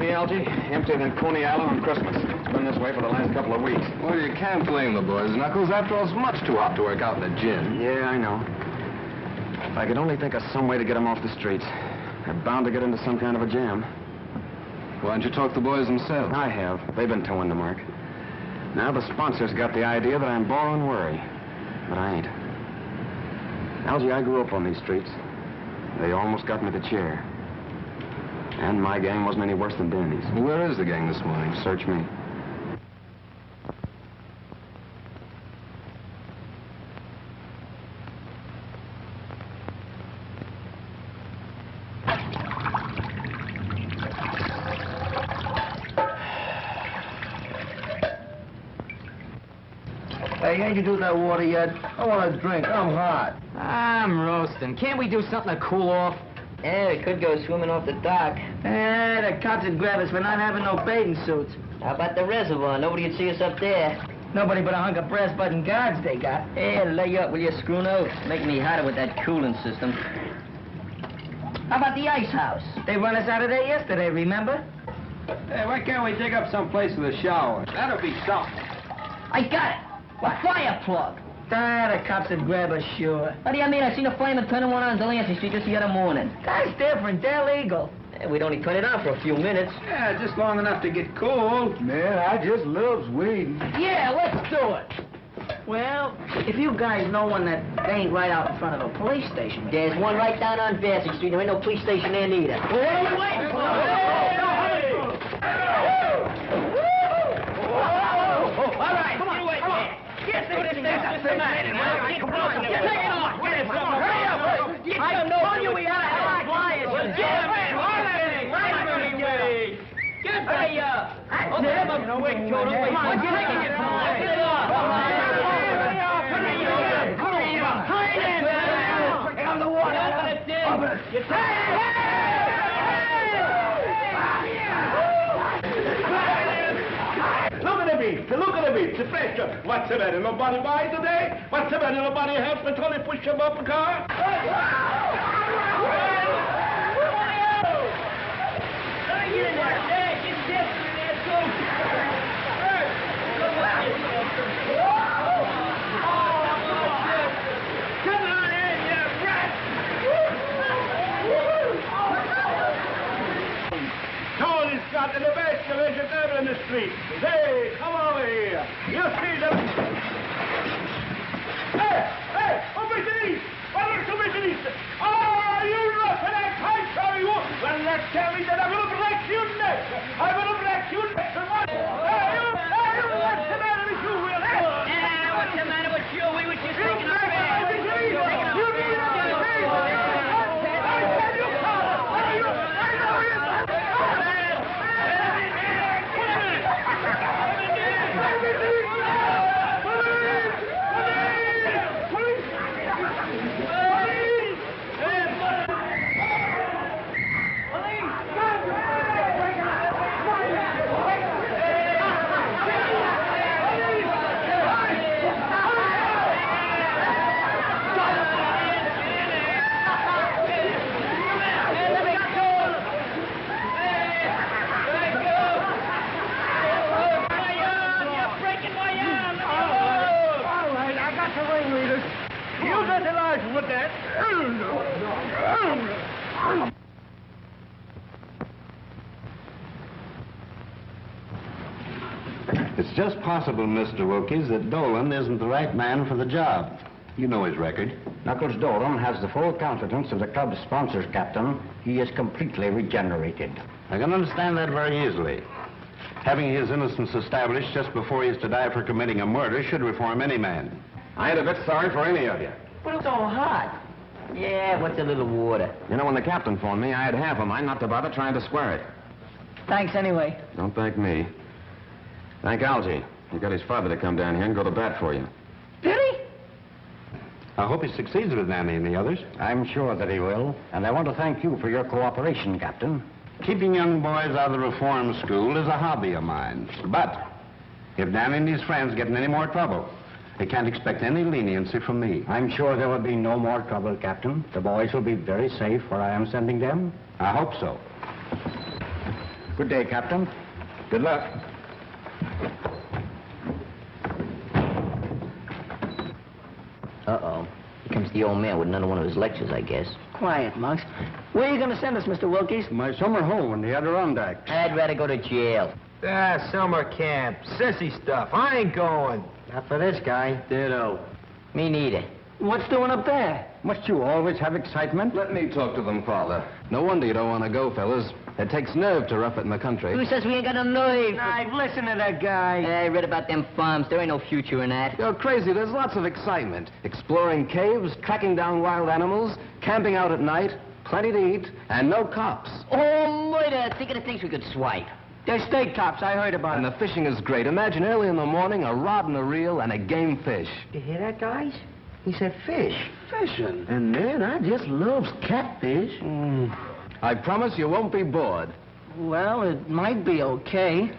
See, Algie? Emptier than Coney Island on Christmas. It's been this way for the last couple of weeks. Well, you can't blame the boys, Knuckles. After all, it's much too hot to work out in the gin. Yeah, I know. If I could only think of some way to get them off the streets. They're bound to get into some kind of a jam. Why don't you talk to the boys themselves? I have. They've been towing the mark. Now the sponsors got the idea that I'm borrowing worry. But I ain't. Algie, I grew up on these streets. They almost got me the chair. And my gang wasn't any worse than Danny's. Where is the gang this morning? Search me. Hey, ain't you do that water yet? I want a drink. I'm hot. I'm roasting. Can't we do something to cool off? Yeah, we could go swimming off the dock. The cops would grab us for not having no bathing suits. How about the reservoir? Nobody would see us up there. Nobody but a hunk of brass button guards they got. Hey, lay up, will you, screw nose? Making me hotter with that cooling system. How about the ice house? They run us out of there yesterday, remember? Hey, why can't we dig up some place with a shower? That'll be something. I got it. A fire plug. The cops would grab us, sure. What do you mean? I seen a fireman turning one on Delancey Street just the other morning. That's different. They're legal. Yeah, we'd only turn it on for a few minutes. Yeah, just long enough to get cool. Man, I just love weed. Yeah, let's do it. Well, if you guys know one that ain't right out in front of a police station. There's one right down on Vassy Street. There ain't no police station there neither. Well, what are we waiting for? All right, come on, come on. Get through this thing. What's the matter? Come on, get it off. Get it, hurry up. I told you we had to have flyers. Get it, get hurry up. Open him up quick, Toto. Come on, get it off. Get it off. Hurry up. Hurry up. Hurry up. Get on the water. Open it, Dick. Open it. Look at the beach, the pressure. What's the matter? Nobody buy today? What's the matter? Nobody help me Tony push him up the car? Come on in, you rat! Tony's got the best vegetable in the street. Hey, come over here. You see them? Hey, Obeisoniste! Obeisoniste! Oh, you look at that pipe, shall you? Well, let's tell me that I will break your neck. I will break your neck. Hey, what's the matter with you, Will? What's the matter with you? We were just taking a with that. It's just possible, Mr. Wilkes, that Dolan isn't the right man for the job. You know his record. Knuckles Dolan has the full confidence of the club's sponsors, Captain. He is completely regenerated. I can understand that very easily. Having his innocence established just before he is to die for committing a murder should reform any man. I ain't a bit sorry for any of you. But it's so hot. Yeah, what's a little water? You know, when the captain phoned me, I had half a mind not to bother trying to square it. Thanks anyway. Don't thank me. Thank Algie. He got his father to come down here and go to bat for you. Did he? I hope he succeeds with Nanny and the others. I'm sure that he will, and I want to thank you for your cooperation, Captain. Keeping young boys out of the reform school is a hobby of mine. But if Nanny and his friends get in any more trouble, they can't expect any leniency from me. I'm sure there will be no more trouble, Captain. The boys will be very safe where I am sending them. I hope so. Good day, Captain. Good luck. Uh-oh. Here comes the old man with another one of his lectures, I guess. Quiet, Monks. Where are you going to send us, Mr. Wilkies? My summer home in the Adirondacks. I'd rather go to jail. Ah, summer camp. Sissy stuff. I ain't going. Not for this guy. Ditto. Me neither. What's doing up there? Must you always have excitement? Let me talk to them, Father. No wonder you don't want to go, fellas. It takes nerve to rough it in the country. Who says we ain't got no nerve? I've listened to that guy. I read about them farms. There ain't no future in that. You're crazy. There's lots of excitement. Exploring caves, tracking down wild animals, camping out at night, plenty to eat, and no cops. Oh, murder! Think of the things we could swipe. There's state cops. I heard about And it. the fishing is great. Imagine early in the morning, a rod and a reel and a game fish. You hear that, guys? He said fish. Fishing? And man, I just loves catfish. I promise you won't be bored. Well, it might be okay.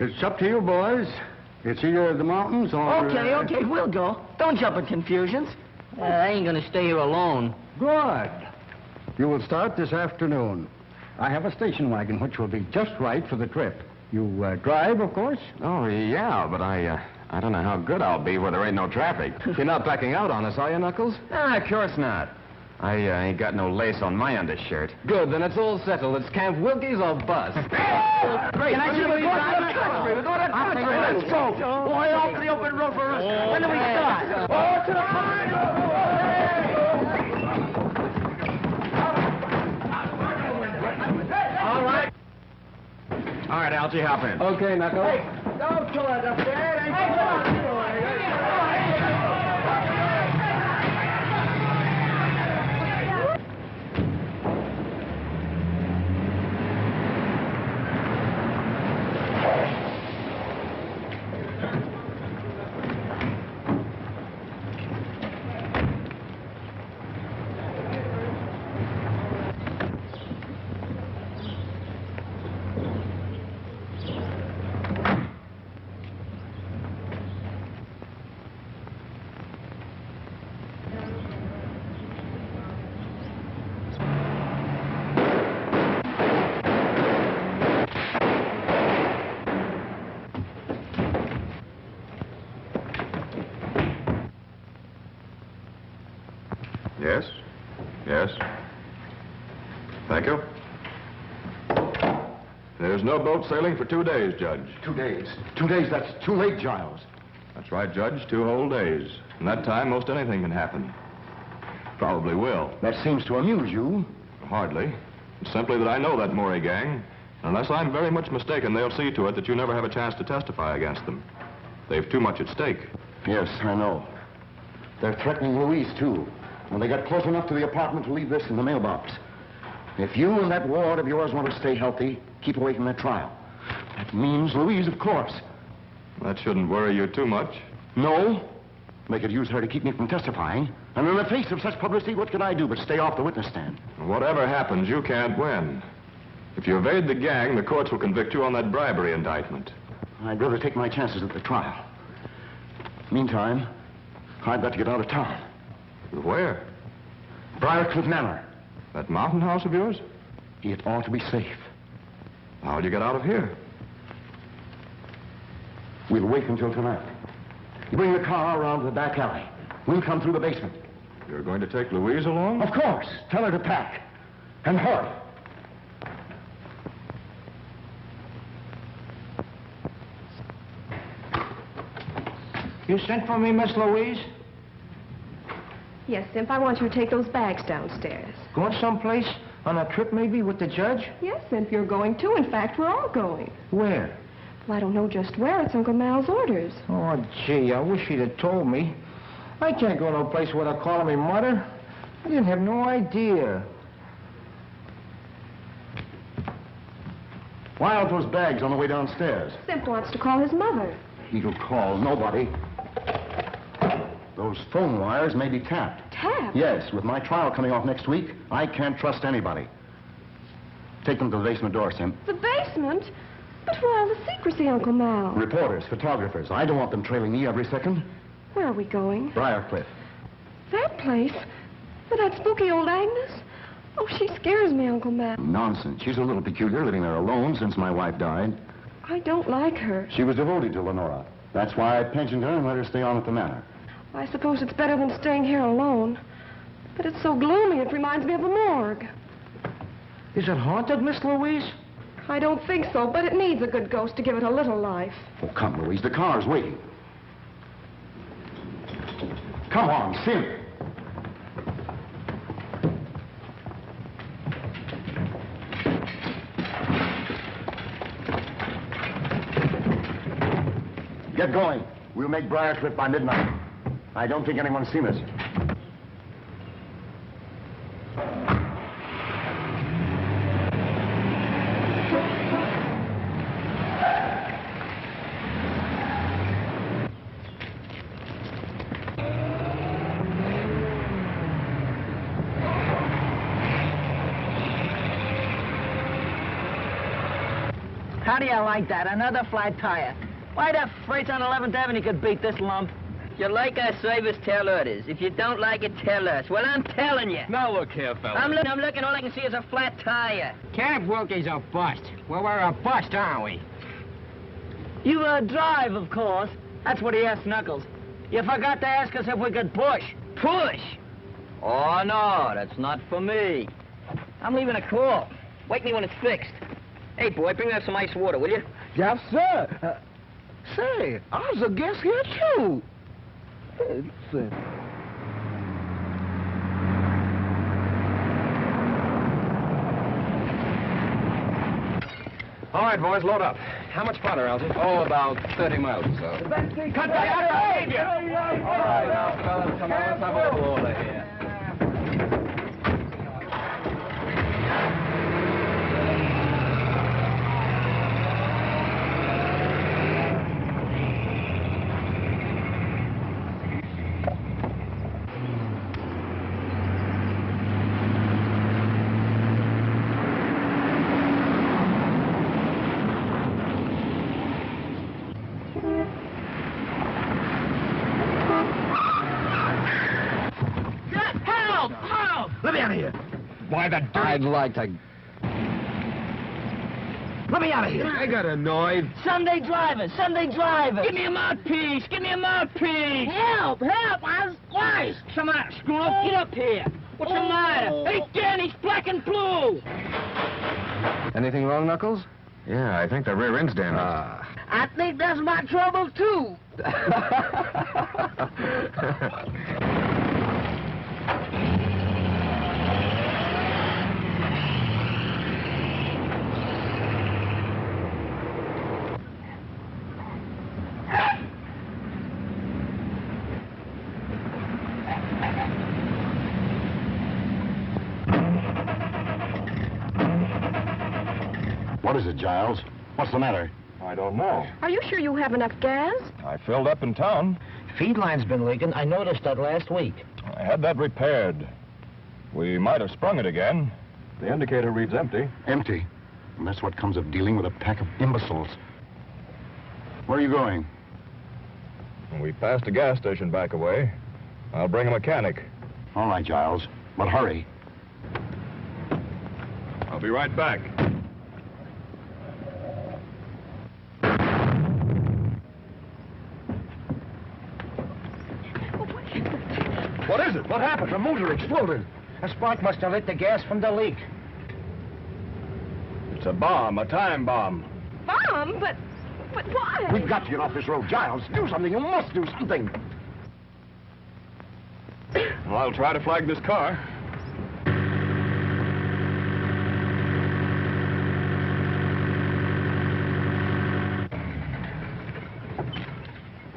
It's up to you, boys. It's either the mountains or... Okay, we'll go. Don't jump in confusions. I ain't gonna stay here alone. Good. You will start this afternoon. I have a station wagon which will be just right for the trip. You drive, of course? Oh, yeah, but I don't know how good I'll be where there ain't no traffic. You're not backing out on us, are you, Knuckles? Ah, of course not. I ain't got no lace on my undershirt. Good, then it's all settled. It's Camp Wilkies or bust. Great. Can I see the country? We're going to the country. Let's go. Boy, off to the open road for us. When do we start? Oh, to the All right, Algie, hop in. Okay, Knuckles. Don't kill us up there. Yes? Yes? Thank you. There's no boat sailing for 2 days, Judge. 2 days. 2 days, that's too late, Giles. That's right, Judge. 2 whole days. In that time, most anything can happen. Probably will. That seems to amuse you. Hardly. It's simply that I know that Maury gang. Unless I'm very much mistaken, they'll see to it that you never have a chance to testify against them. They've too much at stake. Yes, I know. They're threatening Louise, too. When they got close enough to the apartment to leave this in the mailbox. If you and that ward of yours want to stay healthy, keep away from that trial. That means Louise, of course. That shouldn't worry you too much. No. They could use her to keep me from testifying. And in the face of such publicity, what could I do but stay off the witness stand? Whatever happens, you can't win. If you evade the gang, the courts will convict you on that bribery indictment. I'd rather take my chances at the trial. Meantime, I've got to get out of town. Where? Briarcliff Manor. That mountain house of yours? It ought to be safe. How'll you get out of here? We'll wait until tonight. You bring the car around to the back alley. We'll come through the basement. You're going to take Louise along? Of course. Tell her to pack. And hurry. You sent for me, Miss Louise? Yes, Simp, I want you to take those bags downstairs. Going someplace? On a trip, maybe, with the judge? Yes, Simp, you're going too. In fact, we're all going. Where? Well, I don't know just where. It's Uncle Mal's orders. Oh, gee, I wish he'd have told me. I can't go to a place where they're calling me mother. I didn't have no idea. Why aren't those bags on the way downstairs? Simp wants to call his mother. He'll call nobody. Those phone wires may be tapped. Tapped? Yes, with my trial coming off next week, I can't trust anybody. Take them to the basement door, Sim. The basement? But why all the secrecy, Uncle Mal? Reporters, photographers. I don't want them trailing me every second. Where are we going? Briarcliff. That place? For that spooky old Agnes? Oh, she scares me, Uncle Matt. Nonsense. She's a little peculiar, living there alone since my wife died. I don't like her. She was devoted to Lenora. That's why I pensioned her and let her stay on at the manor. I suppose it's better than staying here alone. But it's so gloomy, it reminds me of a morgue. Is it haunted, Miss Louise? I don't think so, but it needs a good ghost to give it a little life. Oh, come, Louise. The car's waiting. Come on, Sim. Get going. We'll make Briarcliff by midnight. I don't think anyone's seen us. How do you like that? Another flat tire. Why the freights on 11th Avenue could beat this lump? If you like our service, tell others. If you don't like it, tell us. Well, I'm telling you. Now look here, fella. I'm looking, all I can see is a flat tire. Camp Wilkie's a bust. Well, we're a bust, aren't we? You drive, of course. That's what he asked Knuckles. You forgot to ask us if we could push. Push? Oh, no, that's not for me. I'm leaving a call. Wake me when it's fixed. Hey, boy, bring us some ice water, will you? Yes, sir. Say, I was a guest here, too. All right, boys, load up. How much farther, Algy? Oh, about 30 miles or so. Cut back behind you! All right, now, fellas, come on, let's have a little order here. Why the dirt? I'd like to... Let me out of here. I got annoyed. Sunday drivers! Give me a mouthpiece! Give me a mouthpiece! Help! I was twice! Come on, screw up, get up here! What's the matter? Hey, Danny's black and blue! Anything wrong, Knuckles? Yeah, I think the rear end's damaged. I think that's my trouble, too! What is it, Giles? What's the matter? I don't know. Are you sure you have enough gas? I filled up in town. Feed line's been leaking. I noticed that last week. I had that repaired. We might have sprung it again. The indicator reads empty. Empty. And that's what comes of dealing with a pack of imbeciles. Where are you going? We passed a gas station back away. I'll bring a mechanic. All right, Giles. But hurry. I'll be right back. What is it? What happened? The motor exploded. A spark must have lit the gas from the leak. It's a bomb, a time bomb. Mom, but why? We've got to get off this road. Giles, do something. You must do something. Well, I'll try to flag this car.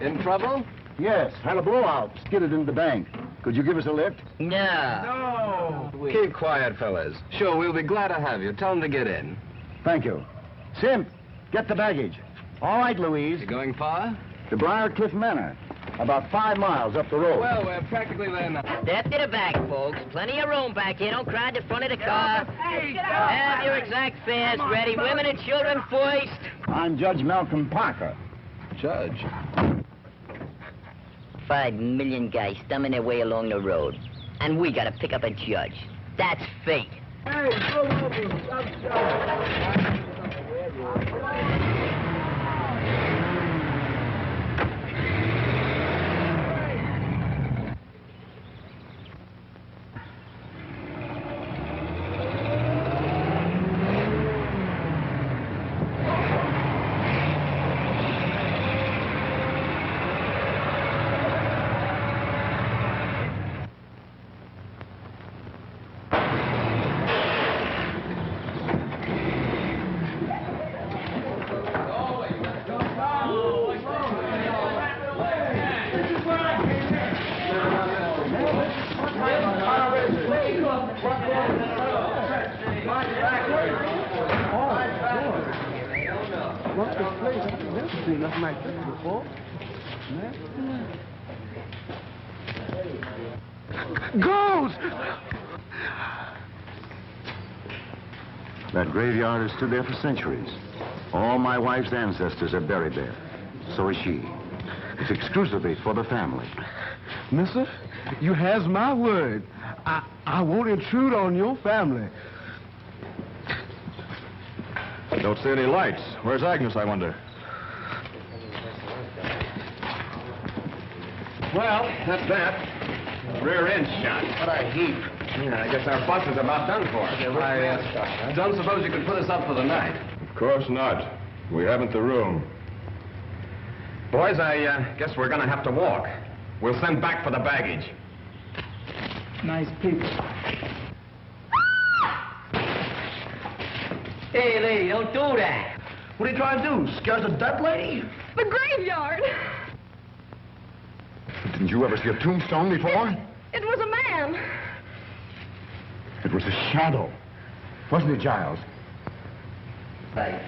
In trouble? Yes, had a blowout. Skidded into the bank. Could you give us a lift? No. Keep quiet, fellas. Sure, we'll be glad to have you. Tell them to get in. Thank you. Simp, get the baggage. All right, Louise. You going far? To Briarcliff Manor. About 5 miles up the road. Well, we're practically there now. Step to the back, folks. Plenty of room back here. Don't crowd the front of the car. Have your exact fares ready. Women and children first. I'm Judge Malcolm Parker. Judge. 5 million guys stumbling their way along the road. And we gotta pick up a judge. That's fate. Hey, go over. Stop. Ghost! That graveyard has stood there for centuries. All my wife's ancestors are buried there. So is she. It's exclusively for the family. Mister, you has my word. I won't intrude on your family. I don't see any lights. Where's Agnes, I wonder? Well, that's that. Rear end shot. What a heap. Yeah, I guess our bus is about done for. I don't suppose you could put us up for the night. Of course not. We haven't the room. Boys, I guess we're going to have to walk. We'll send back for the baggage. Nice people. Hey, lady, don't do that. What are you trying to do? Scare the dead lady? The graveyard. Didn't you ever see a tombstone before? It was a man. It was a shadow. Wasn't it, Giles? Right.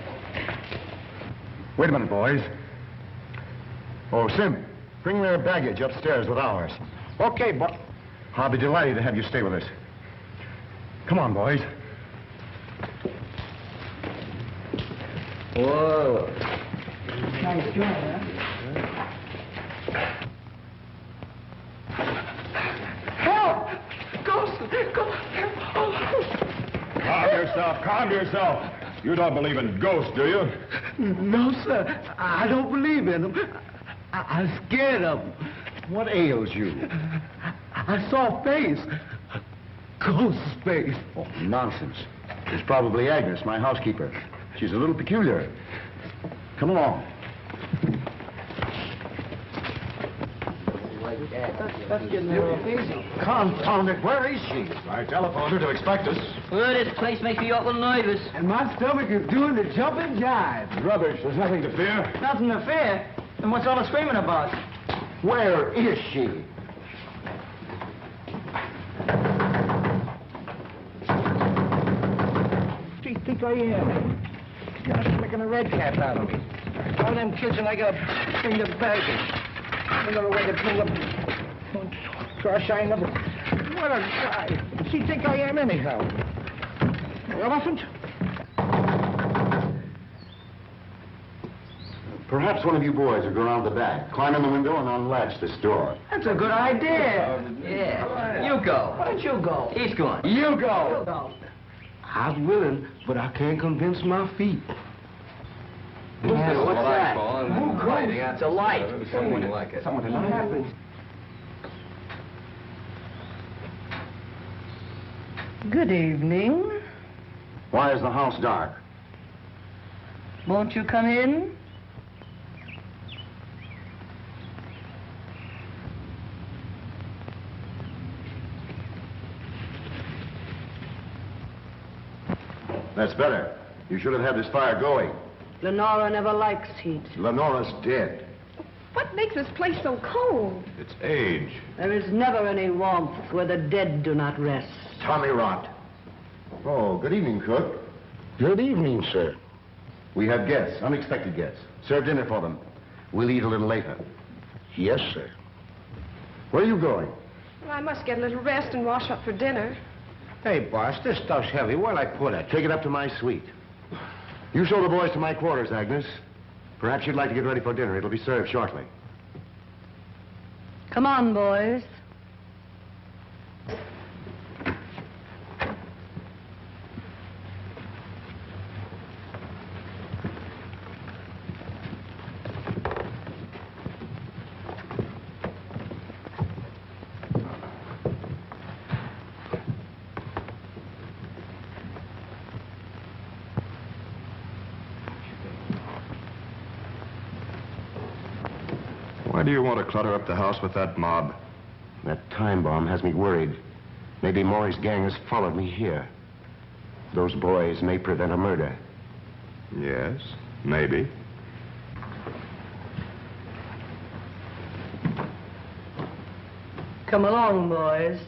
Wait a minute, boys. Oh, Sim, bring their baggage upstairs with ours. Okay, but... I'll be delighted to have you stay with us. Come on, boys. Whoa. Nice job, huh? Calm yourself. You don't believe in ghosts, do you? No, sir. I don't believe in them. I'm scared of them. What ails you? I saw a face. A ghost face. Oh, nonsense. It's probably Agnes, my housekeeper. She's a little peculiar. Come along. That's getting a little easy. Confound it, where is she? I telephoned her to expect us. Well, this place makes me awful nervous. And my stomach is doing the jumping jive. Rubbish. There's nothing to fear. Nothing to fear. And what's all the screaming about? Where is she? What do you think I am? You're making a red cap out of me. All them kids and I gotta bring the baggage. Another way to bring up... Gosh, I never... What a guy. What's he think I am anyhow? An elephant? Perhaps one of you boys will go around the back, climb in the window, and unlatch this door. That's a good idea. Yeah. You go. Why don't you go? He's going. You go. You go. I'm willing, but I can't convince my feet. What's that? It's a light. Something like it. Someone What happened? Good evening. Why is the house dark? Won't you come in? That's better. You should have had this fire going. Lenora never likes heat. Lenora's dead. What makes this place so cold? It's age. There is never any warmth where the dead do not rest. Tommy rot. Oh, good evening, cook. Good evening, sir. We have guests, unexpected guests. Serve dinner for them. We'll eat a little later. Yes, sir. Where are you going? Well, I must get a little rest and wash up for dinner. Hey, boss, this stuff's heavy. Where'll I put it? Take it up to my suite. You show the boys to my quarters, Agnes. Perhaps you'd like to get ready for dinner. It'll be served shortly. Come on, boys. Why do you want to clutter up the house with that mob? That time bomb has me worried. Maybe Maury's gang has followed me here. Those boys may prevent a murder. Yes, maybe. Come along, boys.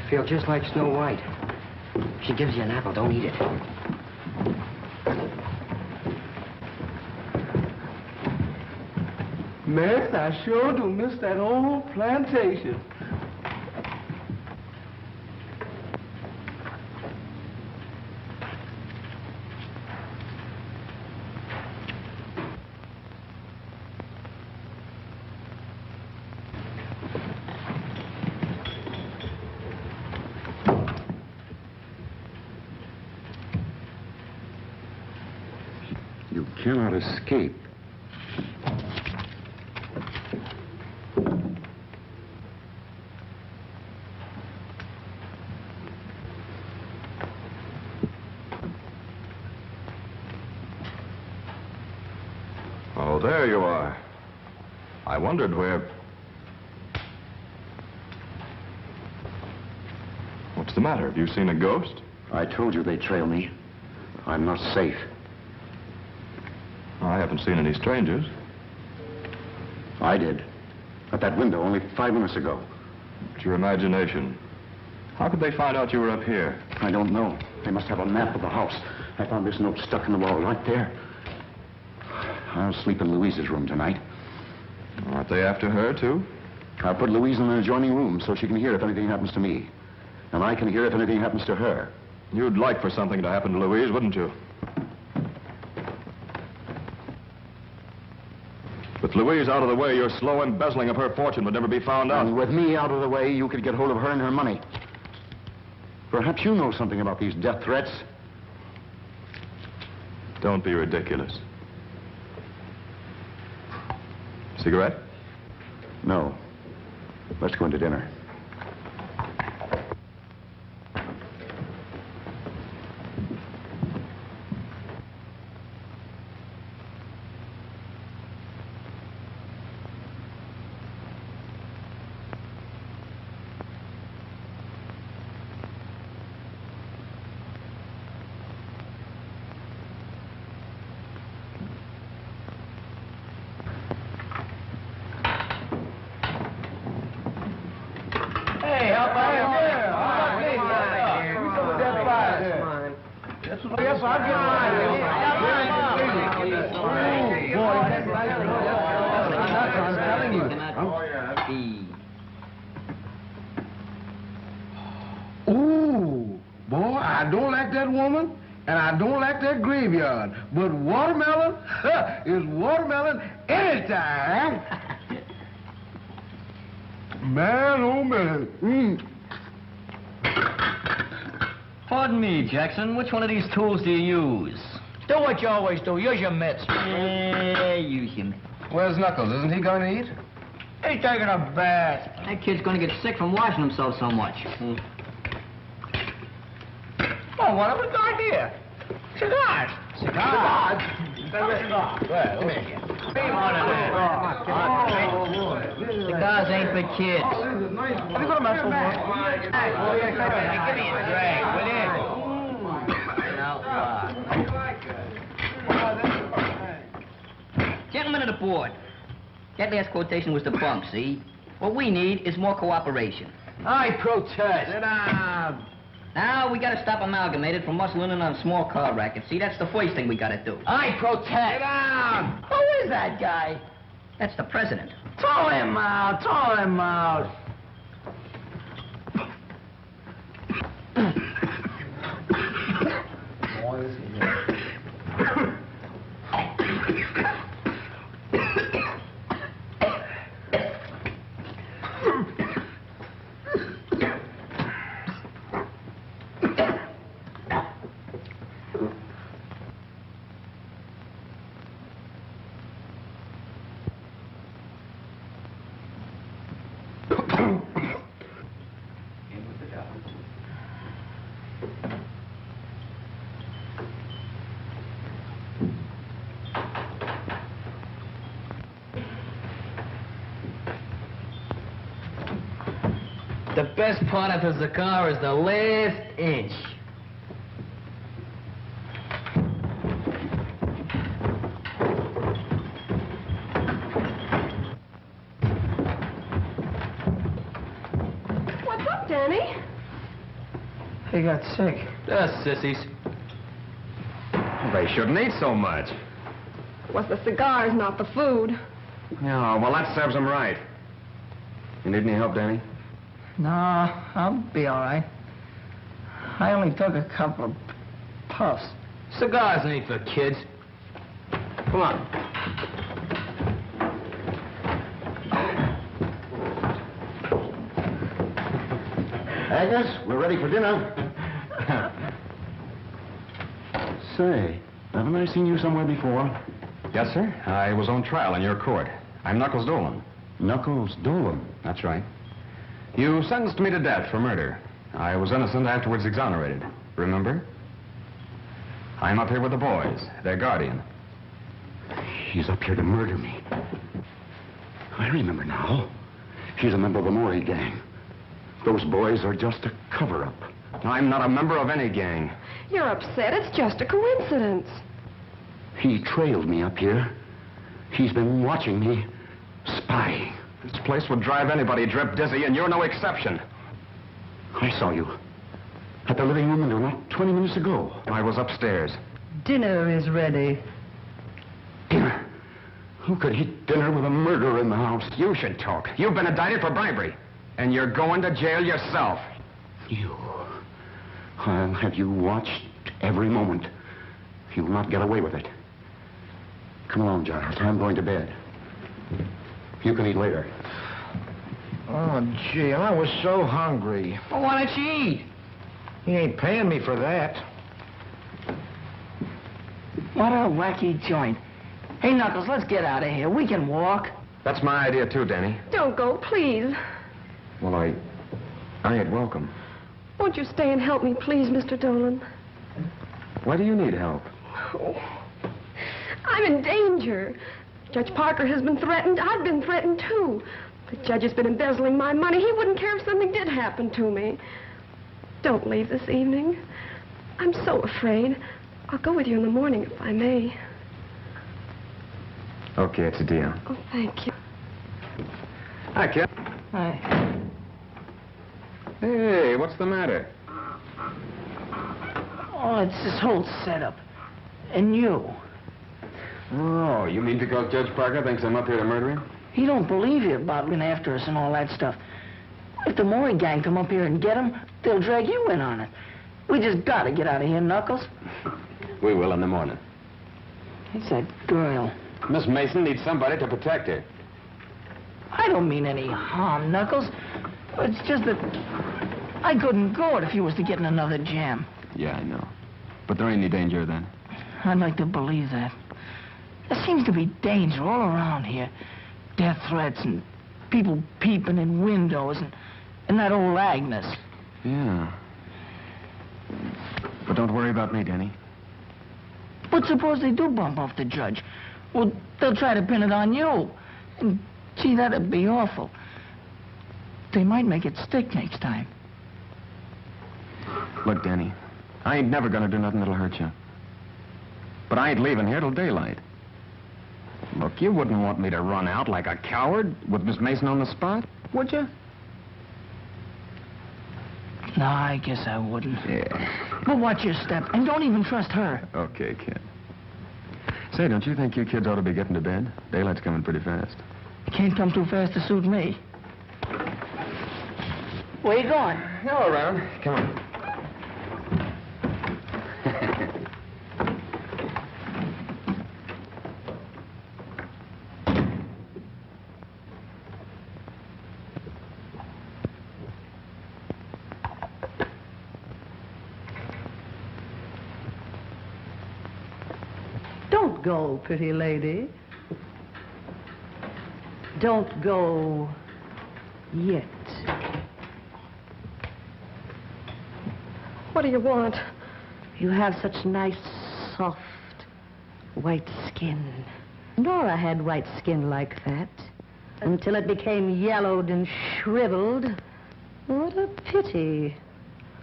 Feel just like Snow White. If she gives you an apple, don't eat it. Man, I sure do miss that old plantation. You cannot escape. Oh, there you are. I wondered where... What's the matter? Have you seen a ghost? I told you they'd trail me. I'm not safe. I haven't seen any strangers. I did. At that window only 5 minutes ago. It's your imagination. How could they find out you were up here? I don't know. They must have a map of the house. I found this note stuck in the wall right there. I'll sleep in Louise's room tonight. Aren't they after her, too? I'll put Louise in an adjoining room so she can hear if anything happens to me. And I can hear if anything happens to her. You'd like for something to happen to Louise, wouldn't you? With Louise out of the way, your slow embezzling of her fortune would never be found out. And with me out of the way, you could get hold of her and her money. Perhaps you know something about these death threats. Don't be ridiculous. Cigarette? No. Let's go into dinner. Ooh, boy, I don't like that woman, and I don't like that graveyard. But watermelon is watermelon anytime. Man, oh man. Pardon me, Jackson. Which one of these tools do you use? Do what you always do. Use your mitts. Use your mitts. Where's Knuckles? Isn't he going to eat? He's taking a bath. That kid's gonna get sick from washing himself so much. Oh, what a good idea. Cigars. Cigars? Well, come here. Cigars ain't for kids. Have you got a mess for me? Give me a drag, will you? Gentlemen of the board, that last quotation was the bunk, see? What we need is more cooperation. I protest. Sit down. Now, we gotta stop Amalgamated from muscling in on small car rackets. See, that's the first thing we gotta do. I protest. Sit down. Who is that guy? That's the president. Throw him out. Throw him out. The best part of the cigar is the last inch. What's up, Danny? He got sick. Sissies. They shouldn't eat so much. It was the cigars, not the food. Yeah, well, that serves him right. You need any help, Danny? No, I'll be all right. I only took a couple of puffs. Cigars ain't for kids. Come on. Agnes, we're ready for dinner. Say, haven't I seen you somewhere before? Yes, sir. I was on trial in your court. I'm Knuckles Dolan. Knuckles Dolan? That's right. You sentenced me to death for murder. I was innocent, afterwards exonerated. Remember? I'm up here with the boys, their guardian. He's up here to murder me. I remember now. He's a member of the Maury gang. Those boys are just a cover-up. I'm not a member of any gang. You're upset. It's just a coincidence. He trailed me up here. He's been watching me, spying. This place would drive anybody drip dizzy, and you're no exception. I saw you at the living room window not 20 minutes ago. I was upstairs. Dinner is ready. Dinner? Who could eat dinner with a murderer in the house? You should talk. You've been indicted for bribery, and you're going to jail yourself. You. I'll have you watched every moment. You'll not get away with it. Come along, Giles. I'm going to bed. You can eat later. Oh, gee, I was so hungry. Well, why don't you eat? He ain't paying me for that. What a wacky joint. Hey, Knuckles, let's get out of here. We can walk. That's my idea, too, Danny. Don't go, please. Well, I ain't welcome. Won't you stay and help me, please, Mr. Dolan? Why do you need help? Oh, I'm in danger. Judge Parker has been threatened. I've been threatened, too. The judge has been embezzling my money. He wouldn't care if something did happen to me. Don't leave this evening. I'm so afraid. I'll go with you in the morning, if I may. Okay, it's a deal. Oh, thank you. Hi, kid. Hi. Hey, what's the matter? Oh, it's this whole setup. And you. Oh, you mean because Judge Parker thinks I'm up here to murder him? He don't believe you about looking after us and all that stuff. If the Maury gang come up here and get him, they'll drag you in on it. We just gotta get out of here, Knuckles. We will in the morning. It's that girl. Miss Mason needs somebody to protect her. I don't mean any harm, Knuckles. It's just that I couldn't go it if you was to get in another jam. Yeah, I know. But there ain't any danger then. I'd like to believe that. There seems to be danger all around here. Death threats and people peeping in windows and that old Agnes. Yeah. But don't worry about me, Danny. But suppose they do bump off the judge? Well, they'll try to pin it on you. And, gee, that'd be awful. They might make it stick next time. Look, Danny, I ain't never gonna do nothing that'll hurt you. But I ain't leaving here till daylight. Look, you wouldn't want me to run out like a coward with Miss Mason on the spot, would you? No, I guess I wouldn't. Yeah. But watch your step, and don't even trust her. Okay, kid. Say, don't you think you kids ought to be getting to bed? Daylight's coming pretty fast. It can't come too fast to suit me. Where you going? Go around. Come on. Don't go, pretty lady. Don't go yet. What do you want? You have such nice, soft, white skin. Nora had white skin like that until it became yellowed and shriveled. What a pity,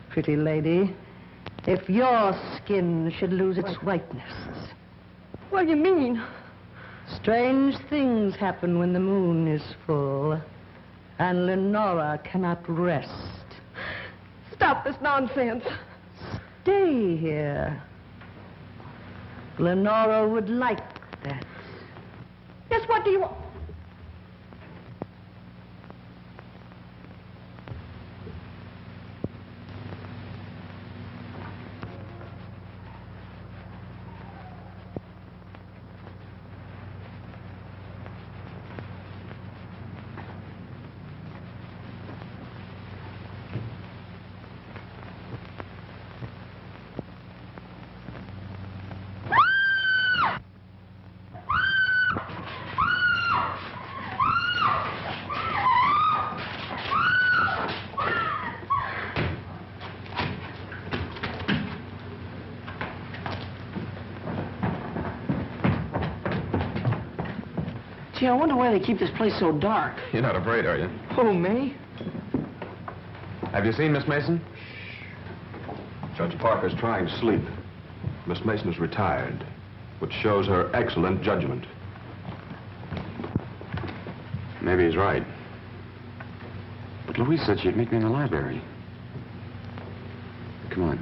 pretty lady, if your skin should lose its whiteness. What do you mean? Strange things happen when the moon is full, and Lenora cannot rest. Stop this nonsense. Stay here. Lenora would like that. Yes, what do you want? Gee, I wonder why they keep this place so dark. You're not afraid, are you? Who, me? Have you seen Miss Mason? Judge Parker's trying to sleep. Miss Mason is retired, which shows her excellent judgment. Maybe he's right. But Louise said she'd meet me in the library. Come on.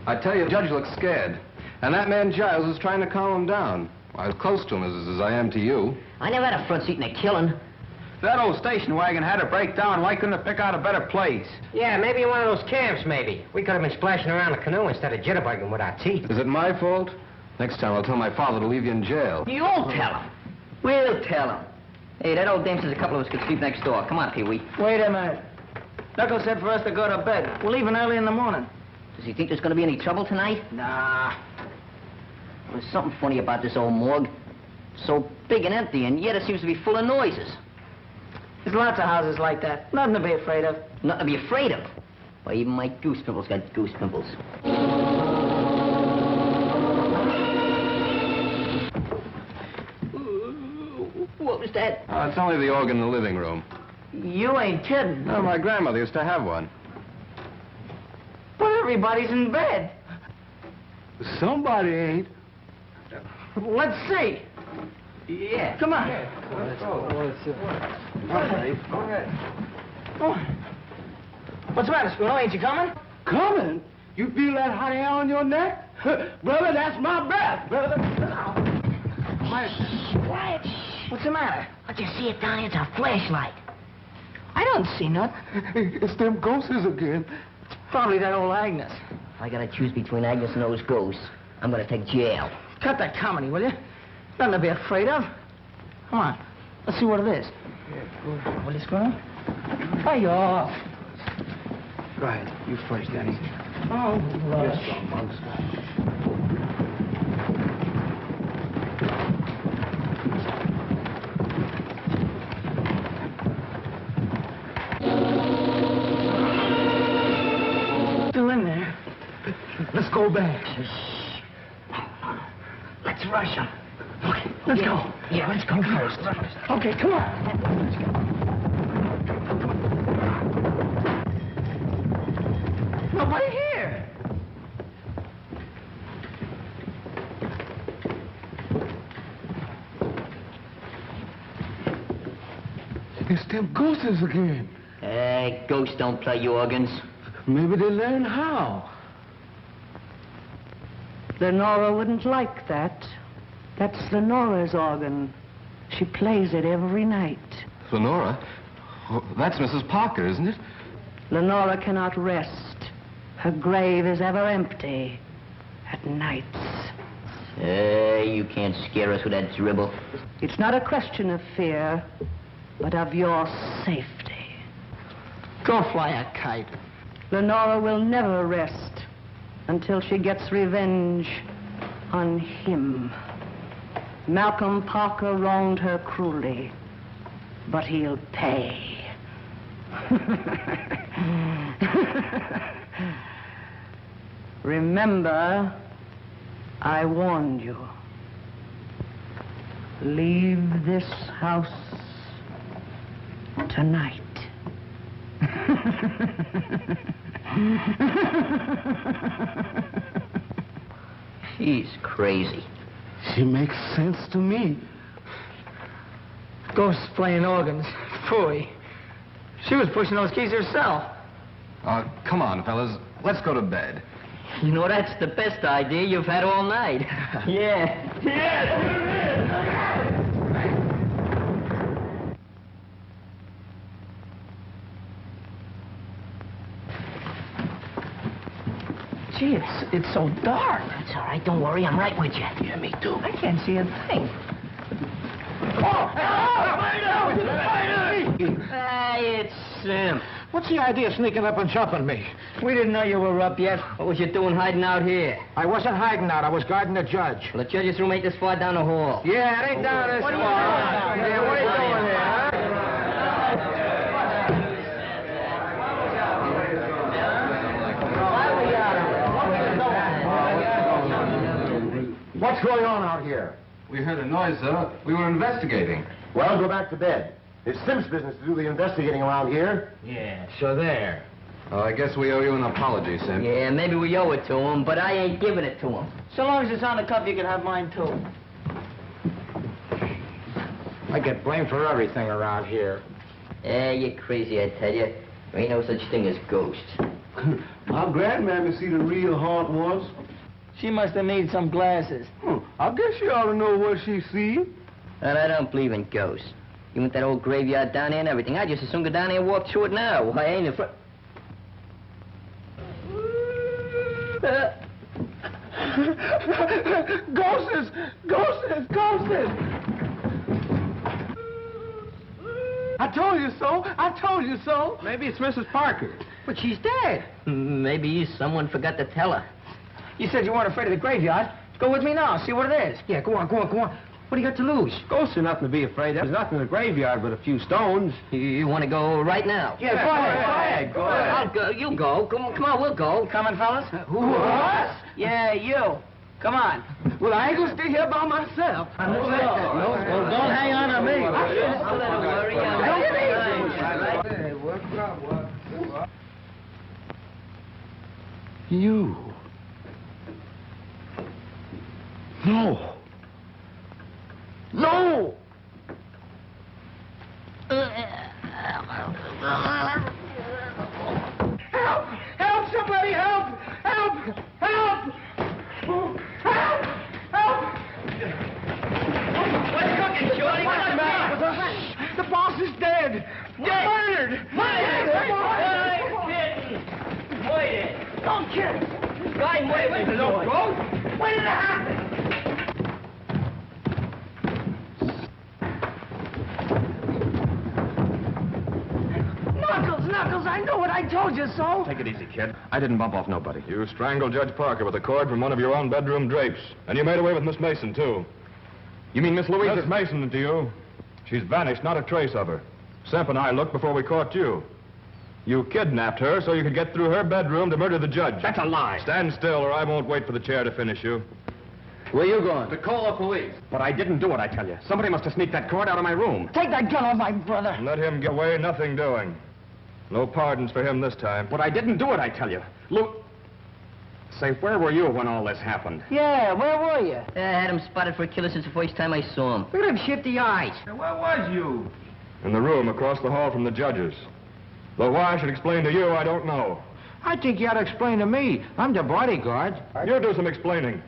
I tell you, the judge looks scared. And that man Giles is trying to calm him down. As close to him as I am to you. I never had a front seat in a killing. That old station wagon had to break down. Why couldn't it pick out a better place? Yeah, maybe in one of those camps, maybe. We could have been splashing around the canoe instead of jitterbugging with our teeth. Is it my fault? Next time I'll tell my father to leave you in jail. You'll tell him. We'll tell him. Hey, that old dame says a couple of us could sleep next door. Come on, Pee-wee. Wait a minute. Knuckles said for us to go to bed. We're leaving early in the morning. Does he think there's going to be any trouble tonight? Nah. There's something funny about this old morgue. So big and empty, and yet it seems to be full of noises. There's lots of houses like that. Nothing to be afraid of. Nothing to be afraid of? Why, even my goose pimples got goose pimples. What was that? Oh, it's only the organ in the living room. You ain't kidding. No, my grandmother used to have one. But everybody's in bed. Somebody ain't. Let's see. Yeah. Come on. Let's go. Go ahead. What's the matter, Spooner? Ain't you coming? Coming? You feel that hot air on your neck? Brother, that's my breath, brother. Quiet. What's the matter? Don't you see it down here? It's a flashlight. I don't see nothing. It's them ghosts again. Probably that old Agnes. If I gotta choose between Agnes and those ghosts, I'm gonna take jail. Cut that comedy, will you? Nothing to be afraid of. Come on. Let's see what it is. Will you screw? Hey, off. Go ahead. You first, Danny. Oh, Lord. Yes, some monks. Still in there. Let's go back. Let's rush him. Okay, let's go. Yeah, let's go first. Okay, come on. Let's go. Nobody here. It's them ghosts again. Hey, ghosts don't play organs. Maybe they learn how. Lenora wouldn't like that. That's Lenora's organ. She plays it every night. Lenora? Oh, that's Mrs. Parker, isn't it? Lenora cannot rest. Her grave is ever empty at nights. Hey, you can't scare us with that dribble. It's not a question of fear, but of your safety. Go fly a kite. Lenora will never rest until she gets revenge on him. Malcolm Parker wronged her cruelly, but he'll pay. Remember, I warned you. Leave this house tonight. She's crazy. She makes sense to me. Ghosts playing organs. Phooey. She was pushing those keys herself. Come on, fellas. Let's go to bed. You know, that's the best idea you've had all night. Yeah. Gee, it's so dark. That's all right. Don't worry. I'm right with you. Yeah, me too. I can't see a thing. Hey, it's Sim. What's the idea of sneaking up and jumping me? We didn't know you were up yet. What was you doing hiding out here? I wasn't hiding out. I was guarding the judge. Well, the judge's room ain't this far down the hall. Yeah, it ain't down this far. Yeah, what are you doing here, huh? What's going on out here? We heard a noise, sir. We were investigating. Well, go back to bed. It's Sim's business to do the investigating around here. Yeah, so there. Oh, I guess we owe you an apology, Sim. Yeah, maybe we owe it to him, but I ain't giving it to him. So long as it's on the cup, you can have mine, too. I get blamed for everything around here. Yeah, you're crazy, I tell you. There ain't no such thing as ghosts. I'm glad Mammy see the real haunt was. She must have made some glasses. I guess she ought to know what she see. And I don't believe in ghosts. You want that old graveyard down there and everything. I just as soon go down there and walk through it now. I ain't afraid. Ghosts! Ghosts! Ghosts! I told you so! I told you so! Maybe it's Mrs. Parker. But she's dead. Maybe someone forgot to tell her. You said you weren't afraid of the graveyard. Go with me now. See what it is. Yeah, go on. What do you got to lose? Ghosts are nothing to be afraid of. There's nothing in the graveyard but a few stones. You want to go right now? Yeah, go ahead. Go ahead. I'll go. You go. Come on, we'll go. Coming, fellas? Who, us? Yeah, you. Come on. Well, I ain't gonna stay here by myself. Well, don't hang on to me. You. No. No! Help! Help! Somebody help! Help! Help! Help! Help! What's cooking, Shorty? What's the matter? The boss is dead! Murdered! Wait! Don't kill! Guy, wait! There's no ghost! When did it happen? Knuckles, I know what I told you so. Take it easy, kid. I didn't bump off nobody. You strangled Judge Parker with a cord from one of your own bedroom drapes. And you made away with Miss Mason, too. You mean Miss Louise? Miss Mason to you. She's vanished, not a trace of her. Semp and I looked before we caught you. You kidnapped her so you could get through her bedroom to murder the judge. That's a lie. Stand still or I won't wait for the chair to finish you. Where you going? To call the police. But I didn't do it, I tell you. Somebody must have sneaked that cord out of my room. Take that gun off my brother. And let him get away, nothing doing. No pardons for him this time. But I didn't do it, I tell you. Look. Say, where were you when all this happened? Yeah, where were you? I had him spotted for a killer since the first time I saw him. Look at him shifty eyes. Where was you? In the room across the hall from the judges. Though why I should explain to you, I don't know. I think you ought to explain to me. I'm the bodyguard. You do some explaining.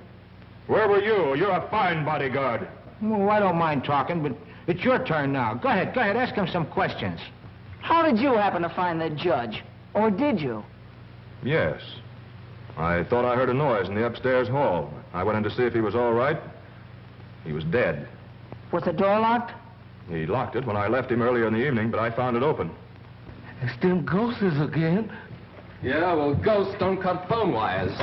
Where were you? You're a fine bodyguard. Well, I don't mind talking, but it's your turn now. Go ahead, ask him some questions. How did you happen to find the judge? Or did you? Yes. I thought I heard a noise in the upstairs hall. I went in to see if he was all right. He was dead. Was the door locked? He locked it when I left him earlier in the evening, but I found it open. It's them ghosts again. Yeah, well, ghosts don't cut phone wires.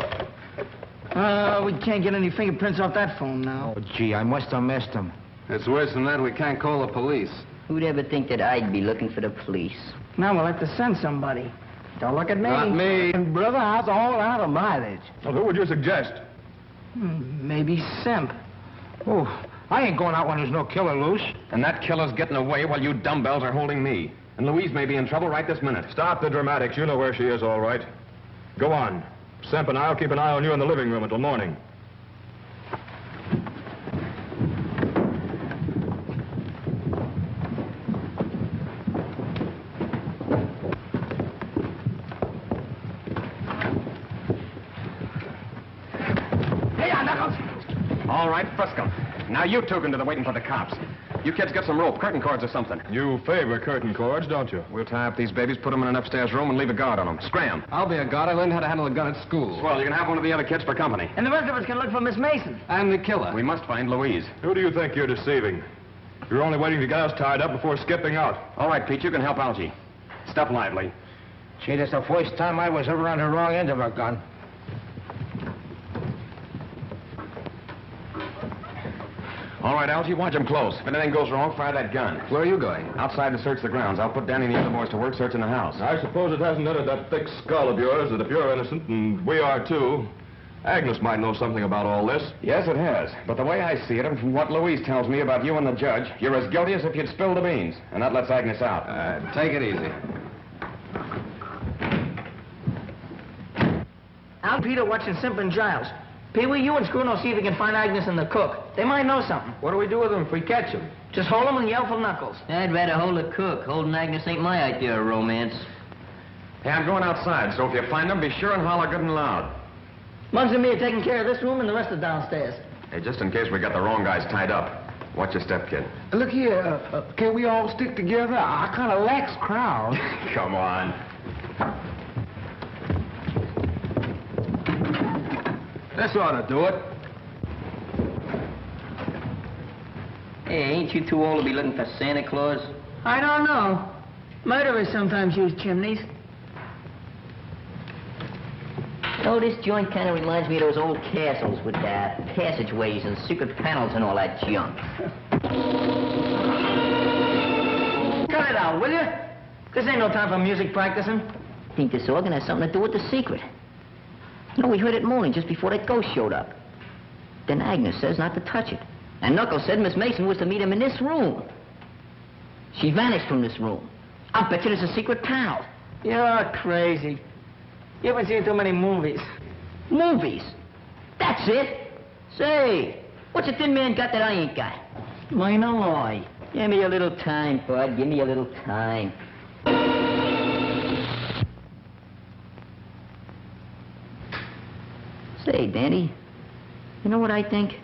We can't get any fingerprints off that phone now. Oh, gee, I must have missed him. It's worse than that. We can't call the police. Who'd ever think that I'd be looking for the police? Now we'll have to send somebody. Don't look at me. Not me. And brother, I was all out of mileage. Well, who would you suggest? Maybe Simp. Oh, I ain't going out when there's no killer loose. And that killer's getting away while you dumbbells are holding me. And Louise may be in trouble right this minute. Stop the dramatics. You know where she is, all right. Go on. Semp and I'll keep an eye on you in the living room until morning. All right, Frisco. Now you two can do the waiting for the cops. You kids get some rope, curtain cords or something. You favor curtain cords, don't you? We'll tie up these babies, put them in an upstairs room, and leave a guard on them. Scram. I'll be a guard. I learned how to handle a gun at school. Well, you can have one of the other kids for company. And the rest of us can look for Miss Mason. I'm the killer. We must find Louise. Who do you think you're deceiving? You're only waiting to get us tied up before skipping out. All right, Pete, you can help Algie. Step lively. Gee, that's the first time I was ever on the wrong end of a gun. All right, Algie, watch him close. If anything goes wrong, fire that gun. Where are you going? Outside to search the grounds. I'll put Danny and the other boys to work searching the house. I suppose it hasn't entered that thick skull of yours that if you're innocent, and we are too, Agnes might know something about all this. Yes, it has. But the way I see it, and from what Louise tells me about you and the judge, you're as guilty as if you'd spilled the beans. And that lets Agnes out. Take it easy. I'm Peter watching Simp and Giles. Pee-wee, you and Screw will see if you can find Agnes and the cook. They might know something. What do we do with them if we catch them? Just hold them and yell for Knuckles. I'd rather hold the cook. Holding Agnes ain't my idea of romance. Hey, I'm going outside, so if you find them, be sure and holler good and loud. Muggs and me are taking care of this room and the rest are downstairs. Hey, just in case we got the wrong guys tied up. Watch your step, kid. Look here, can we all stick together? I kind of lacks crowd. Come on. This ought to do it. Hey, ain't you too old to be looking for Santa Claus? I don't know. Murderers sometimes use chimneys. Oh, this joint kind of reminds me of those old castles with passageways and secret panels and all that junk. Cut it out, will you? This ain't no time for music practicing. I think this organ has something to do with the secret. You know, we heard it moaning just before that ghost showed up. Then Agnes says not to touch it. And Knuckles said Miss Mason was to meet him in this room. She vanished from this room. I'll bet you there's a secret panel. You're crazy. You haven't seen too many movies. Movies? That's it. Say, what's a thin man got that I ain't got? Mine a lie. Give me a little time, bud. Give me a little time. Say, Danny, you know what I think?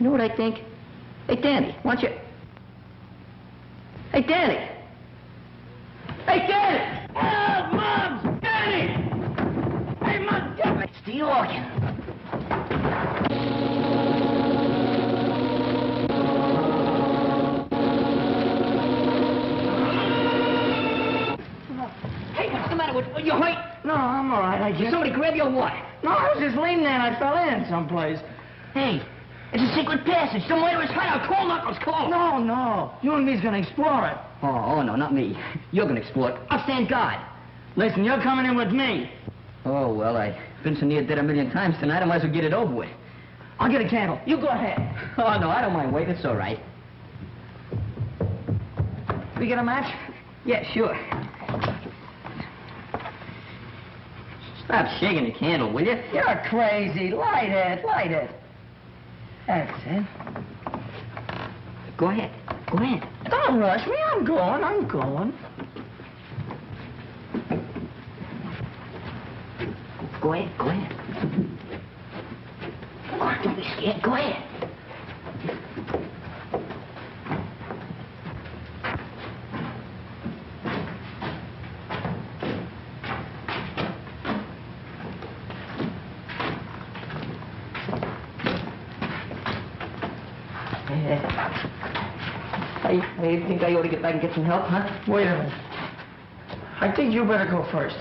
You know what I think? Hey, Danny, why don't you... Hey, Danny! Hey, Danny! Oh, Mom! Danny! Hey, Mom, damn it! It's the organ. Hey, what's the matter with you? Hurt? No, I'm all right, I Did just... somebody grab you or what? No, I was just leaning there and I fell in someplace. Hey, it's a secret passage. The murderer's hideout. Call Knuckles, call. No. You and me's gonna explore it. Oh, no, not me. You're gonna explore it. I'll stand guard. Listen, you're coming in with me. Oh, well, I've been so near dead a million times tonight, I might as well get it over with. I'll get a candle. You go ahead. Oh, no, I don't mind waiting. It's all right. We get a match? Yeah, sure. Stop shaking the candle, will you? You're crazy. Light it. That's it. Go ahead. Don't rush me. I'm going. Go ahead. Come on, don't be scared. Go ahead. I think I ought to get back and get some help, huh? Wait a minute. I think you better go first.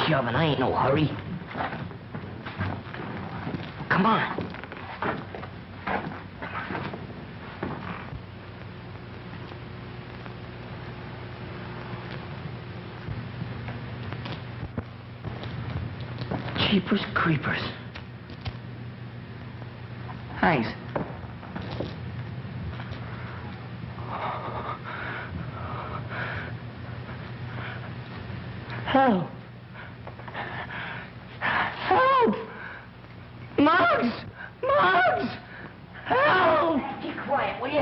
shoving. I ain't no hurry. Come on. Jeepers creepers. Thanks. Help! Help! Muggs! Muggs! Help! Keep quiet, will you?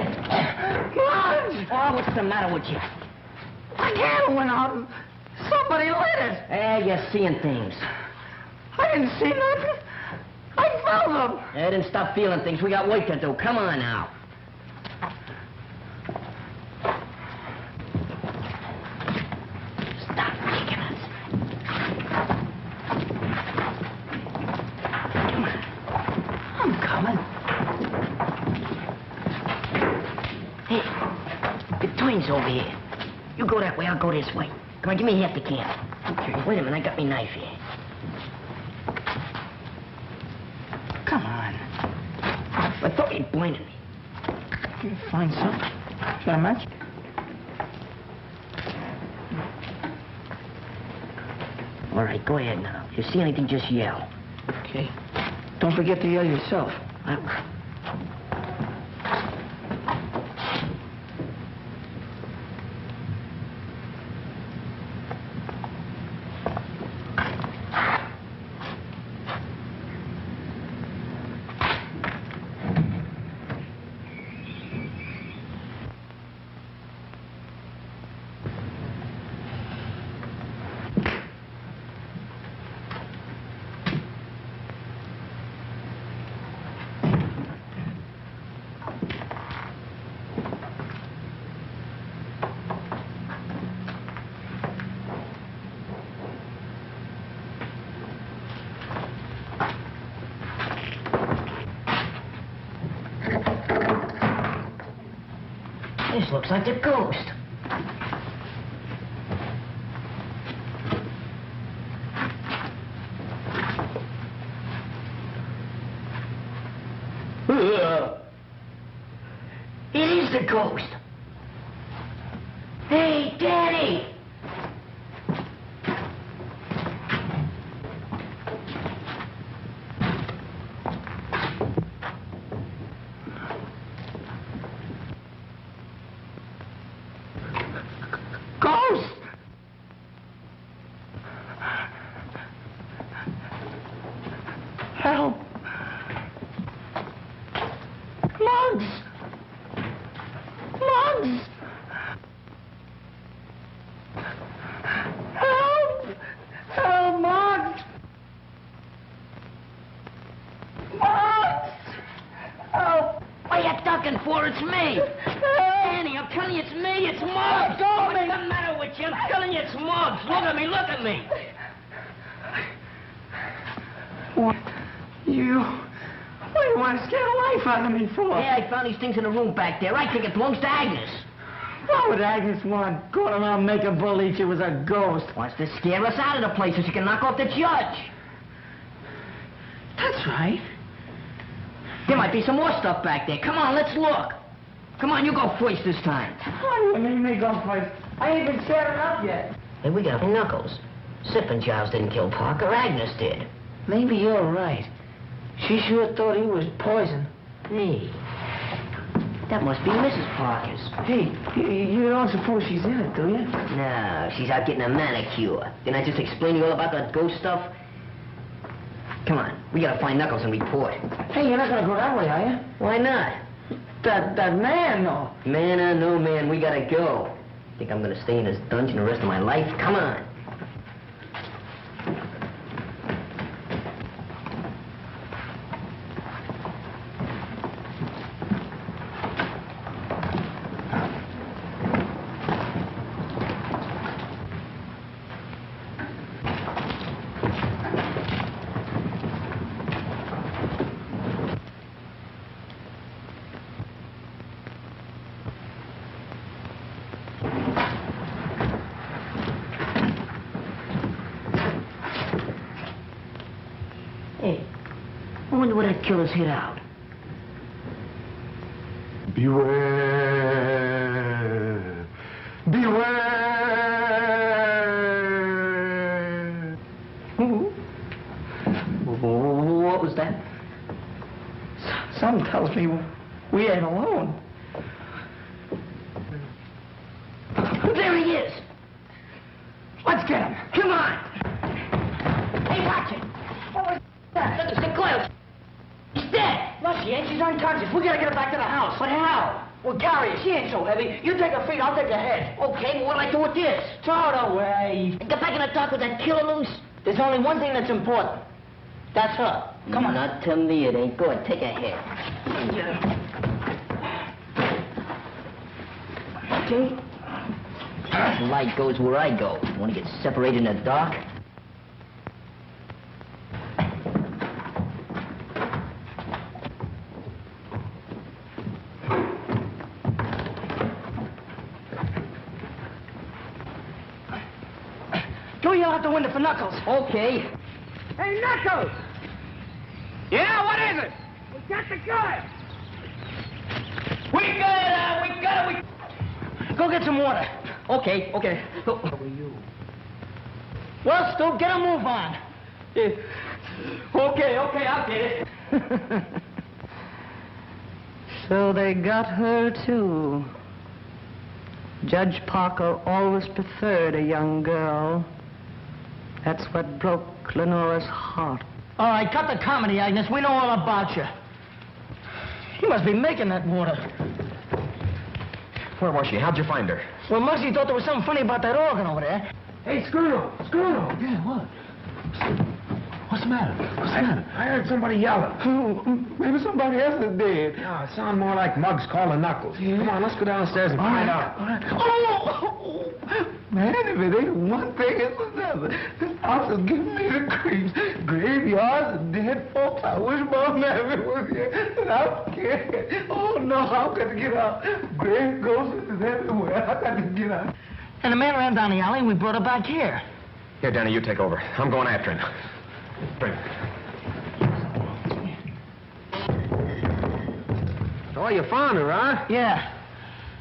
Muggs! Oh, what's the matter with you? My candle went out. Somebody lit it. Eh, you're seeing things. I didn't see nothing. I felt them. Eh, then stop feeling things. We got work to do. Come on now. Over here. You go that way, I'll go this way. Come on, give me half the can. Okay. Wait a minute, I got my knife here. Come on. I thought you'd blinded me. Can you find something? Got a match? All right, go ahead now. If you see anything, just yell. Okay. Don't forget to yell yourself. This looks like a ghost. It is the ghost. Hey, Daddy! Help! Muggs! Muggs! Help! Help, Muggs! Muggs! Help! What are you ducking for? It's me! Annie, I'm telling you, it's me! It's Muggs! What's the matter with you? I'm telling you, it's Muggs! Look at me! Look at me! What? What do you want to scare the life out of me for? Yeah, I found these things in the room back there. I think it belongs to Agnes. What would Agnes want? Going around making believe she was a ghost. Wants to scare us out of the place so she can knock off the judge. That's right. There might be some more stuff back there. Come on, let's look. Come on, you go first this time. What do you mean me go first? I ain't even scared enough yet. Hey, we got Knuckles. Sippin' Giles didn't kill Parker. Agnes did. Maybe you're right. She sure thought he was poison. Hey, that must be Mrs. Parker's. Hey, you don't suppose she's in it, do you? No, she's out getting a manicure. Didn't I just explain to you all about that ghost stuff? Come on, we gotta find Knuckles and report. Hey, you're not gonna go that way, are you? Why not? That man, no. Man or no man, we gotta go. Think I'm gonna stay in this dungeon the rest of my life? Come on. wonder where that killer's hid out. Beware. Beware. What was that? Something tells me we ain't alone. There he is. Let's get him. Come on. Hey, watch it. What was that? Look, it's the coil. She's dead. No, she ain't. She's unconscious. We gotta get her back to the house. But how? We'll carry her. She ain't so heavy. You take her feet, I'll take her head. Okay, well, what'll I do with this? Throw it away. Get back in the dark with that killer loose? There's only one thing that's important. That's her. Come on. Not to me, it ain't. Go ahead, take her head. Okay. The light goes where I go. Want to get separated in the dark? Go yell out the window for Knuckles. Okay. Hey, Knuckles! Yeah, what is it? We got the guy. We got it. Go get some water. Okay. How are you? Well, Stu, get a move on. Okay, I'll get it. So they got her, too. Judge Parker always preferred a young girl. That's what broke Lenora's heart. All right, cut the comedy, Agnes. We know all about you. You must be making that water. Where was she? How'd you find her? Well, Muggsy thought there was something funny about that organ over there. Hey, Skirtle. Yeah, what? What's the matter? I heard somebody yelling. Maybe somebody else is dead. No, it sounded more like Muggs calling Knuckles. Yeah. Come on, let's go downstairs and find out. All right. Oh! Man, if it ain't one thing, it's another. This house is giving me the creeps. Graveyards and dead folks. I wish Mom Maverick was here. And I'm scared. Oh, no, I've got to get out. Grave ghosts is everywhere. I've got to get out. And the man ran down the alley and we brought her back here. Here, Danny, you take over. I'm going after him. Bring her. Oh, you found her, huh? Yeah.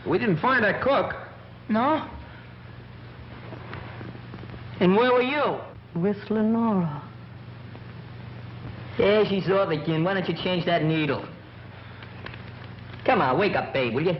We didn't find that cook. No? And where were you? With Lenora. Yeah, she's off again. Why don't you change that needle? Come on, wake up, babe, will you?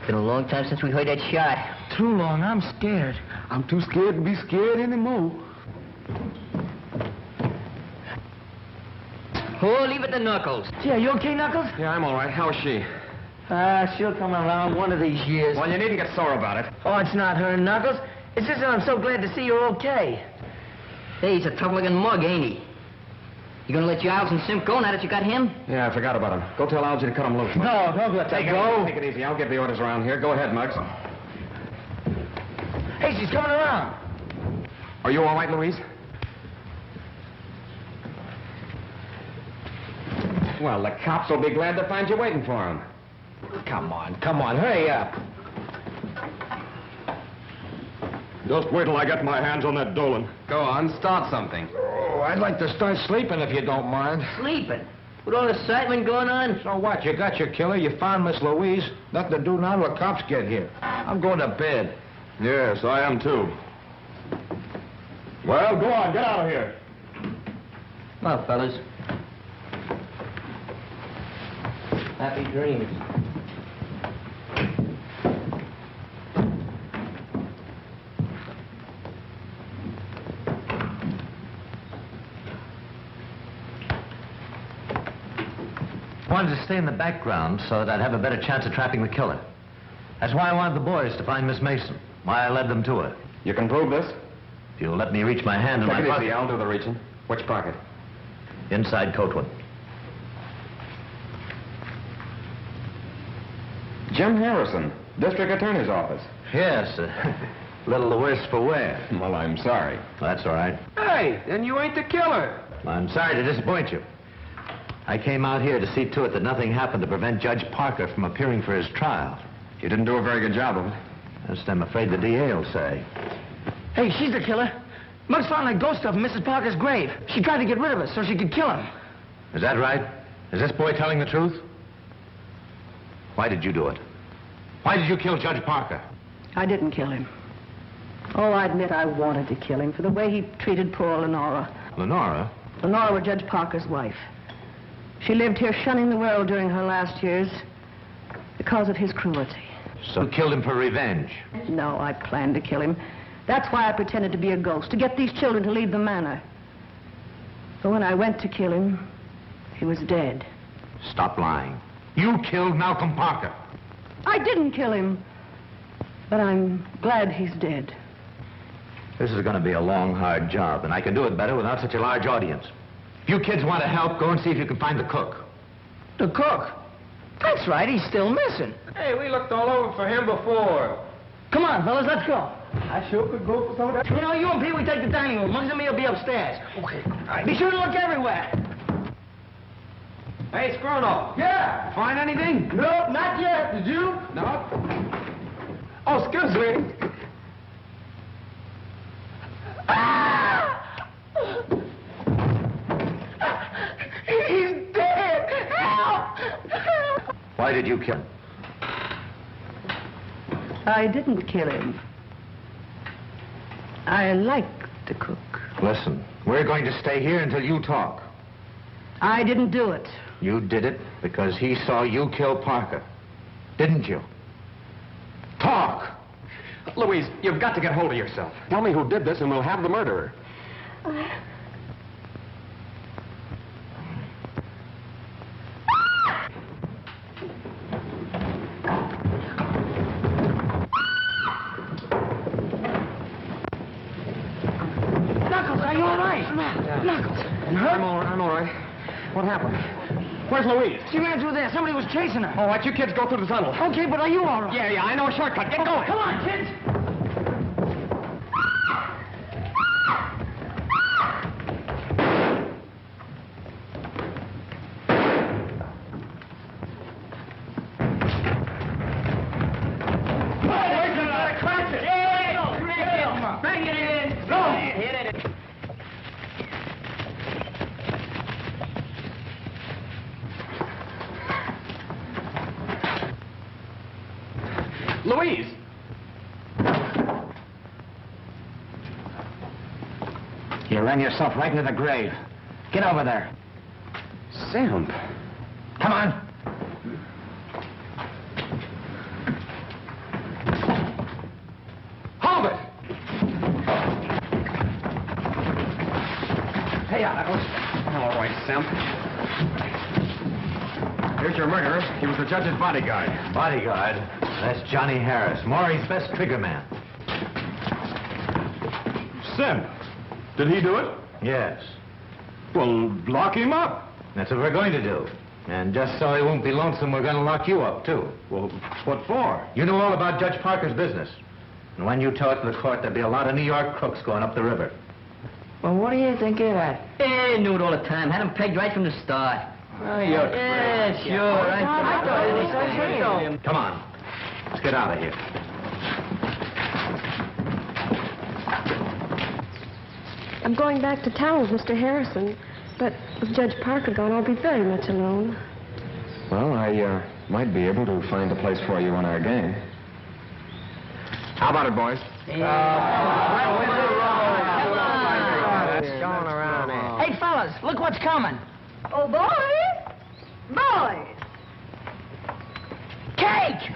Been a long time since we heard that shot. Too long. I'm scared. I'm too scared to be scared anymore. Oh, leave it to Knuckles. Yeah, you okay, Knuckles? Yeah, I'm all right. How is she? She'll come around one of these years. Well, you needn't get sore about it. Oh, it's not her, Knuckles. It's just that I'm so glad to see you're okay. Hey, he's a tough-looking mug, ain't he? You gonna let Giles and Simp go now that you got him? Yeah, I forgot about him. Go tell Algie to cut him loose. No, don't let that go. Take it easy. I'll give the orders around here. Go ahead, Muggs. Hey, she's coming around. Are you all right, Louise? Well, the cops will be glad to find you waiting for them. Come on, hurry up. Just wait till I get my hands on that Dolan. Go on, start something. Oh, I'd like to start sleeping if you don't mind. Sleeping? With all the excitement going on? So what? You got your killer, you found Miss Louise. Nothing to do now till the cops get here. I'm going to bed. Yes, I am too. Well, go on, get out of here. Well, fellas. Happy dreams. wanted to stay in the background so that I'd have a better chance of trapping the killer. That's why I wanted the boys to find Miss Mason, why I led them to her. You can prove this? If you'll let me reach my hand in my Take it pocket. easy, I'll do the reaching. Which pocket? Inside coat one. Jim Harrison, District Attorney's Office. Yes, a little the worse for wear. Well, I'm sorry. That's all right. Hey, then you ain't the killer. I'm sorry to disappoint you. I came out here to see to it that nothing happened to prevent Judge Parker from appearing for his trial. You didn't do a very good job of it. That's what I'm afraid the DA will say. Hey, she's the killer. Muggs found that ghost stuff in Mrs. Parker's grave. She tried to get rid of us so she could kill him. Is that right? Is this boy telling the truth? Why did you do it? Why did you kill Judge Parker? I didn't kill him. Oh, I admit I wanted to kill him for the way he treated poor Lenora. Lenora? Lenora was Judge Parker's wife. She lived here shunning the world during her last years because of his cruelty. So you killed him for revenge? No, I planned to kill him. That's why I pretended to be a ghost, to get these children to leave the manor. But when I went to kill him, he was dead. Stop lying. You killed Malcolm Parker. I didn't kill him, but I'm glad he's dead. This is going to be a long, hard job, and I can do it better without such a large audience. If you kids want to help, go and see if you can find the cook. The cook? That's right, he's still missing. Hey, we looked all over for him before. Come on, fellas, let's go. I sure could go for some of that. You know, you and Pete, we take the dining room. Muggs and me will be upstairs. Okay. Be sure to look everywhere. Hey, Scrono. Yeah. Find anything? No, not yet. Did you? No. Oh, excuse me. He's dead. Help! Why did you kill him? I didn't kill him. I liked the cook. Listen, we're going to stay here until you talk. I didn't do it. You did it because he saw you kill Parker. Didn't you? Talk! Louise, you've got to get hold of yourself. Tell me who did this and we'll have the murderer. Knuckles, are you all right? Knuckles. I'm all right. What happened? Where's Louise? She ran through there. Somebody was chasing her. All right, you kids go through the tunnel. Okay, but are you all right? Yeah, I know a shortcut. Get going. Come on, kids. Louise! You ran yourself right into the grave. Get over there. Simp. Come on. Hold it! Hey, Knuckles. All right, Simp. Here's your murderer. He was the judge's bodyguard. Bodyguard? That's Johnny Harris, Maury's best trigger man. Simp. Did he do it? Yes. Well, lock him up. That's what we're going to do. And just so he won't be lonesome, we're going to lock you up, too. Well, what for? You know all about Judge Parker's business. And when you tell it to the court, there'll be a lot of New York crooks going up the river. Well, what do you think of that? Hey, knew it all the time. Had him pegged right from the start. Oh, you're Yeah, sure. I thought it was Come on. Let's get out of here. I'm going back to town with Mr. Harrison, but with Judge Parker gone, I'll be very much alone. Well, I might be able to find a place for you on our gang. How about it, boys? Hey, fellas, look what's coming. Oh, boys! Boys! Cake!